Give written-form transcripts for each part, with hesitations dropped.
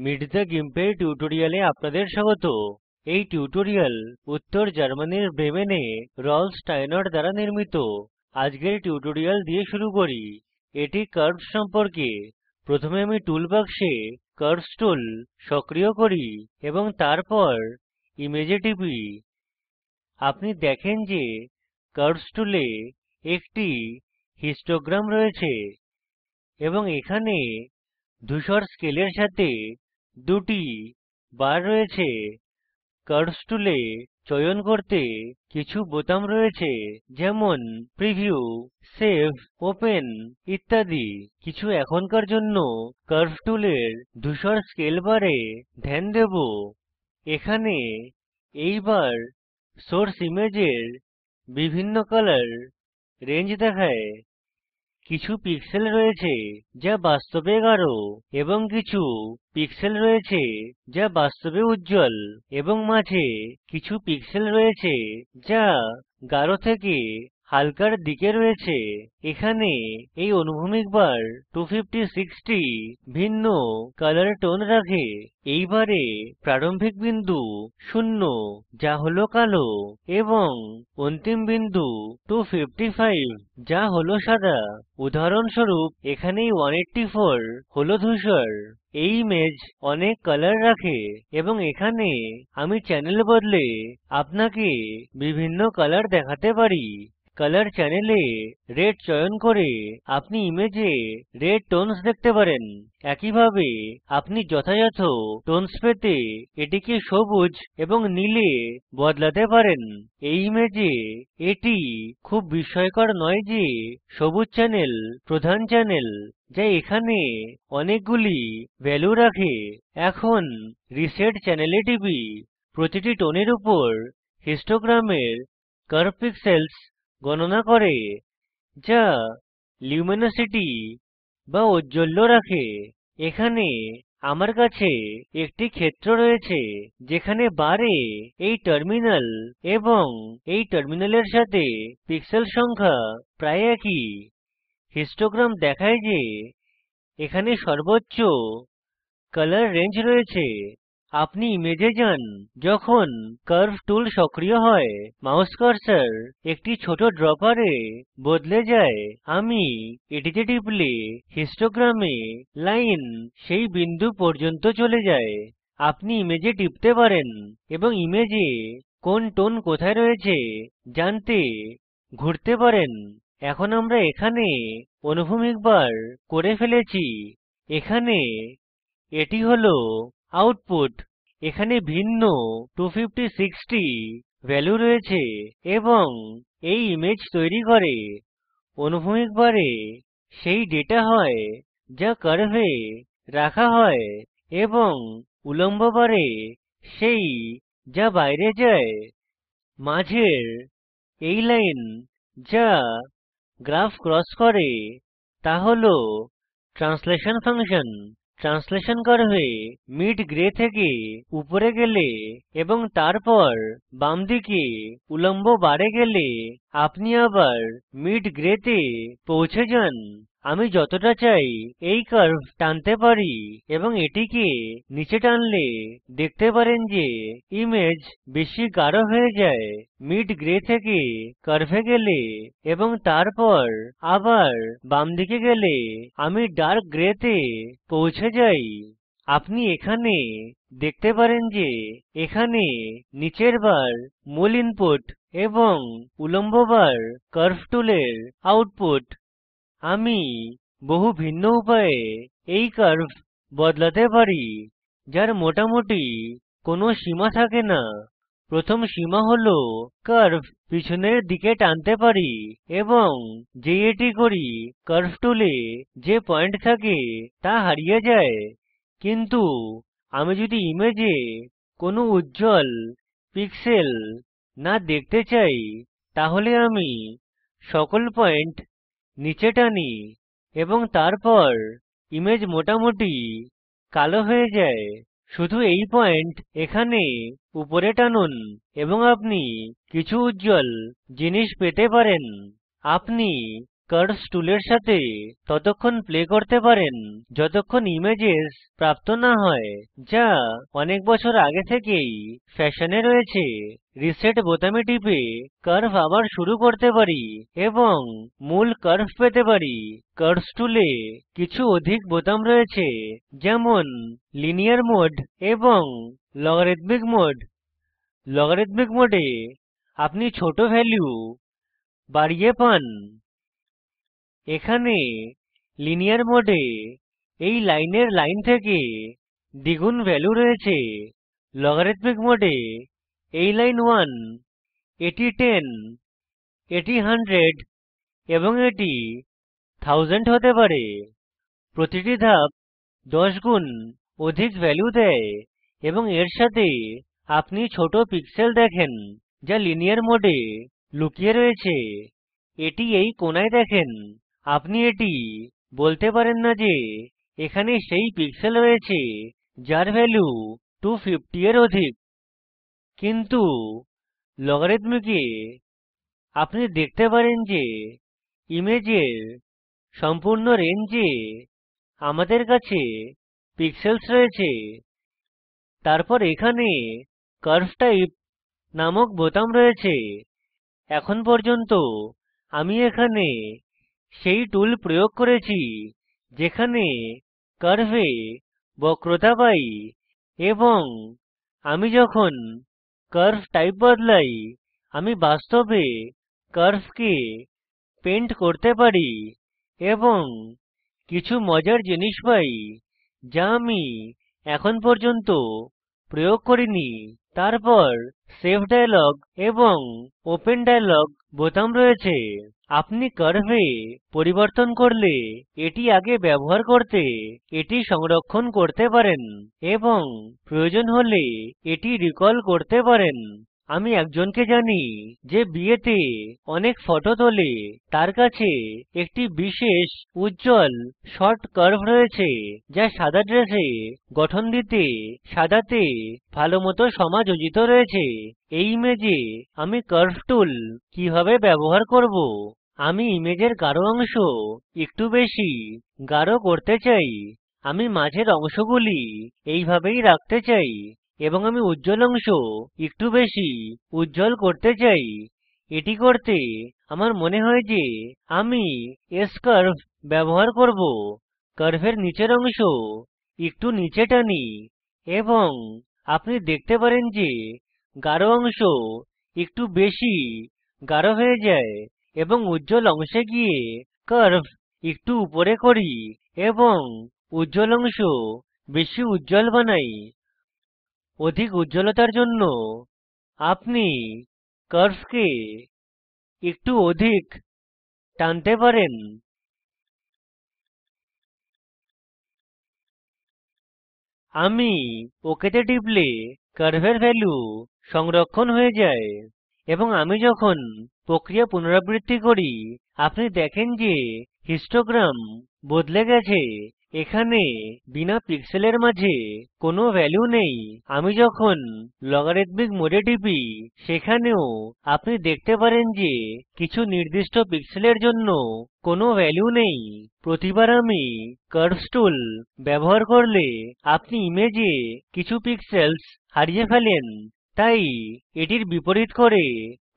Meet the গিম্পের টিউটোরিয়ালে আপনাদের স্বাগত। এই টিউটোরিয়াল উত্তর জার্মানির ব্রেমেনে রল্ফ স্টাইনর দ্বারা নির্মিত। আজকের টিউটোরিয়াল দিয়ে শুরু করি। এটি কার্ভস সম্পর্কে। প্রথমে আমি টুল বাক্সে কার্ভস টুল সক্রিয় করি এবং তারপর ইমেজে টিপি। আপনি দেখেন যে কার্ভস টুলে একটি হিস্টোগ্রাম রয়েছে এবং এখানে ধূসর স্কেলের সাথে দুটি বার রয়েছে। কার্ভস টুলে চয়ন করতে কিছু বোতাম রয়েছে, যেমন প্রিভিউ, সেভ, ওপেন ইত্যাদি। কিছু এখনকার জন্য কার্ভ টুলের ধূসর স্কেল বারে ধ্যান দেব। এখানে এই বার সোর্স ইমেজের বিভিন্ন কালার রেঞ্জ দেখায়। কিছু পিক্সেল রয়েছে যা বাস্তবে গাঢ় এবং কিছু পিক্সেল রয়েছে যা বাস্তবে উজ্জ্বল, এবং মাঝে কিছু পিক্সেল রয়েছে যা গাঢ় থেকে হালকার দিকে রয়েছে। এখানে এই অনুভূমিক বার 250-60 ভিন্ন কালার টোন রাখে। এই বারে প্রারম্ভিক বিন্দু 0 যা হলো কালো, এবং অন্তিম বিন্দু 255 যা হলো সাদা। উদাহরণস্বরূপ এখানে এই 184 হলো ধূসর। এই ইমেজ অনেক কালার রাখে এবং এখানে আমি চ্যানেল বদলে আপনাকে বিভিন্ন কালার দেখাতে পারি। কলর চ্যানেলে রেড চয়ন করে আপনি ইমেজে রেড টোনস দেখতে পারেন। একইভাবে আপনি যথাযথ টোনস পেতে এটিকে সবুজ এবং নীলে বদলাতে পারেন। এই ইমেজে এটি খুব বিস্ময়কর নয় যে সবুজ চ্যানেল প্রধান চ্যানেল, যা এখানে অনেকগুলি ভ্যালু রাখে। এখন রিসেট চ্যানেলে টিপি। প্রতিটি টোনের উপর হিস্টোগ্রামের কার্ভ পিক্সেলস গণনা করে, যা লিউমিনোসিটি বা ঔজ্জ্বল্য রাখে। এখানে আমার কাছে একটি ক্ষেত্র রয়েছে যেখানে বারে এই টার্মিনাল এবং এই টার্মিনালের সাথে পিক্সেল সংখ্যা প্রায় একই। হিস্টোগ্রাম দেখায় যে এখানে সর্বোচ্চ কালার রেঞ্জ রয়েছে। আপনি ইমেজে যান যখন কার্ভ টুল সক্রিয় হয়। মাউস কার্সার একটি ছোট ড্রপারে বদলে যায়। আমি এটিতে টিপলে হিস্টোগ্রামে লাইন সেই বিন্দু পর্যন্ত চলে যায়। আপনি ইমেজে টিপতে পারেন এবং ইমেজে কোন টোন কোথায় রয়েছে জানতে ঘুরতে পারেন। এখন আমরা এখানে অনুভূমিক বার করে ফেলেছি। এখানে এটি হলো আউটপুট। এখানে ভিন্ন 250-60 ভ্যালু রয়েছে এবং এই ইমেজ তৈরী করে। অনুভূমিক বারে সেই ডেটা হয় যা কার্ভে রাখা হয় এবং উল্লম্ব বারে সেই যা বাইরে যায়। মাঝের এই লাইন যা গ্রাফ ক্রস করে তা হল ট্রান্সলেশন ফাংশন। ট্রান্সলেশন কার্ভে মিড গ্রে থেকে উপরে গেলে এবং তারপর বাম দিকে উল্লম্ব বারে গেলে আপনি আবার মিড গ্রে তে পৌঁছে যান। আমি যতটা চাই এই কার্ভ টানতে পারি এবং এটিকে নিচে টানলে দেখতে পারেন যে ইমেজ বেশি গাঢ় হয়ে যায় মিড গ্রে থেকে কার্ভে গেলে, এবং তারপর আবার বাম দিকে গেলে আমি ডার্ক গ্রে তে পৌঁছে যাই। আপনি এখানে দেখতে পারেন যে এখানে নিচের বার মূল ইনপুট এবং উল্লম্ব বার কার্ভ টুলের আউটপুট। আমি বহু ভিন্ন উপায়ে এই কার্ভ বদলাতে পারি, যার মোটামুটি কোনো সীমা থাকে না। প্রথম সীমা হল কার্ভ পিছনের দিকে টানতে পারি, এবং যেই এটি করি কার্ভ টুলে যে পয়েন্ট থাকে তা হারিয়ে যায়। কিন্তু আমি যদি ইমেজে কোনো উজ্জ্বল পিক্সেল না দেখতে চাই, তাহলে আমি সকল পয়েন্ট নীচে টানি এবং তারপর ইমেজ মোটামুটি কালো হয়ে যায়। শুধু এই পয়েন্ট এখানে উপরে টানুন এবং আপনি কিছু উজ্জ্বল জিনিস পেতে পারেন। আপনি কার্ভস টুলের সাথে ততক্ষণ প্লে করতে পারেন যতক্ষণ ইমেজেস প্রাপ্ত না হয়, যা অনেক বছর আগে থেকেই ফ্যাশনে রয়েছে। রিসেট বোতামে টিপে কার্ভ আবার শুরু করতে পারি এবং মূল কার্ভ পেতে পারি। কার্ভস টুলে কিছু অধিক বোতাম রয়েছে, যেমন লিনিয়ার মোড এবং লগারিদমিক মোড। লগারিদমিক মোডে আপনি ছোট ভ্যালু বাড়িয়ে পান। এখানে লিনিয়ার মোডে এই লাইনের লাইন থেকে দ্বিগুণ ভ্যালু রয়েছে। লগারিদমিক মোডে এই লাইন 1, এটি 10, এটি 100 এবং এটি 1000 হতে পারে। প্রতিটি ধাপ 10 গুণ অধিক ভ্যালু দেয় এবং এর সাথে আপনি ছোট পিক্সেল দেখেন যা লিনিয়ার মোডে লুকিয়ে রয়েছে। এটি এই কোণায় দেখেন। আপনি এটি বলতে পারেন না যে এখানে সেই পিক্সেল রয়েছে যার ভ্যালু 250 এর অধিক, কিন্তু লগারিদমিকে আপনি দেখতে পারেন যে ইমেজের সম্পূর্ণ রেঞ্জে আমাদের কাছে পিক্সেলস রয়েছে। তারপর এখানে কার্ভ টাইপ নামক বোতাম রয়েছে। এখন পর্যন্ত আমি এখানে সেই টুল প্রয়োগ করেছি যেখানে কার্ভে বক্রতা পাই, এবং আমি যখন কার্ভ টাইপ বদলাই আমি বাস্তবে কার্ভকে পেন্ট করতে পারি এবং কিছু মজার জিনিস পাই যা আমি এখন পর্যন্ত প্রয়োগ করিনি। তারপর সেভ ডায়ালগ এবং ওপেন ডায়ালগ বোতাম রয়েছে। আপনি কার্ভে পরিবর্তন করলে এটি আগে ব্যবহার করতে এটি সংরক্ষণ করতে পারেন এবং প্রয়োজন হলে এটি রিকল করতে পারেন। আমি একজনকে জানি যে বিয়েতে অনেক ফটো তোলে। তার কাছে একটি বিশেষ উজ্জ্বল শর্ট কার্ভ রয়েছে যা সাদা ড্রেসে গঠন দিতে সাদাতে ভালোমতো সমাযোজিত রয়েছে। এই ইমেজে আমি কার্ভ টুল কিভাবে ব্যবহার করব? আমি ইমেজের গাঢ় অংশ একটু বেশি গাঢ় করতে চাই। আমি মাঝের অংশগুলি এইভাবেই রাখতে চাই এবং আমি উজ্জ্বল অংশ একটু বেশি উজ্জ্বল করতে চাই। এটি করতে আমার মনে হয় যে আমি S কার্ভ ব্যবহার করব। কার্ভের নিচের অংশ একটু নিচে টানি এবং আপনি দেখতে পারেন যে গাঢ় অংশ একটু বেশি গাঢ় হয়ে যায় এবং উজ্জ্বল অংশে গিয়ে কার্ভ একটু উপরে করি এবং উজ্জ্বল অংশ বেশি উজ্জ্বল বানাই। অধিক উজ্জ্বলতার জন্য আপনি কার্ভকে একটু অধিক টানতে পারেন। আমি ওকে তে টিপলে কার্ভের ভ্যালু সংরক্ষণ হয়ে যায় এবং আমি যখন প্রক্রিয়া পুনরাবৃত্তি করি আপনি দেখেন যে হিস্টোগ্রাম বদলে গেছে। এখানে বিনা পিক্সেলের মাঝে কোনো ভ্যালু নেই। আমি যখন লগারিদমিক মোডে টিপি সেখানেও আপনি দেখতে পারেন যে কিছু নির্দিষ্ট পিক্সেলের জন্য কোনো ভ্যালু নেই। প্রতিবার আমি কার্ভস টুল ব্যবহার করলে আপনি ইমেজে কিছু পিক্সেলস হারিয়ে ফেলেন। তাই এটির বিপরীত করে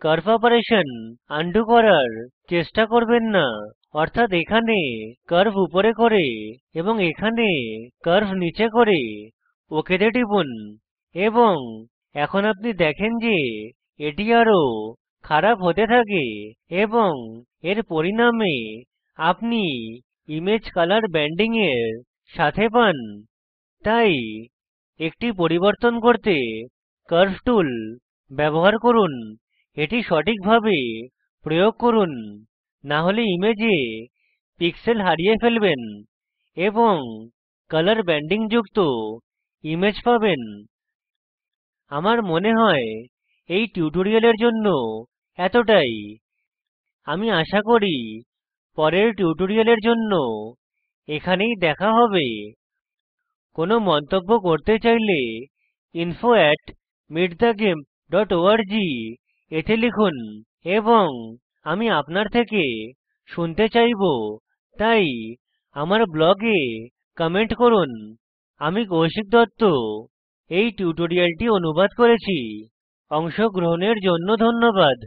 কার্ভ অপারেশন আনডু করার চেষ্টা করবেন না। অর্থাৎ এখানে কার্ভ উপরে করে এবং এখানে কার্ভ নিচে করে ওকে তে টিপুন এবং এখন আপনি দেখেন যে এটি আরো খারাপ হতে থাকে এবং এর পরিণামে আপনি ইমেজ কালার ব্যান্ডিং এর সাথে পান। তাই একটি পরিবর্তন করতে কার্ভ টুল ব্যবহার করুন, এটি সঠিকভাবে প্রয়োগ করুন, না হলে ইমেজে পিক্সেল হারিয়ে ফেলবেন এবং কালার ব্যান্ডিং যুক্ত ইমেজ পাবেন। আমার মনে হয় এই টিউটোরিয়ালের জন্য এতটাই। আমি আশা করি পরের টিউটোরিয়ালের জন্য এখানেই দেখা হবে। কোনো মন্তব্য করতে চাইলে info@meetthegimp.org এতে লিখুন এবং আমি আপনার থেকে শুনতে চাইবো, তাই আমার ব্লগে কমেন্ট করুন। আমি কৌশিক দত্ত এই টিউটোরিয়ালটি অনুবাদ করেছি। অংশগ্রহণের জন্য ধন্যবাদ।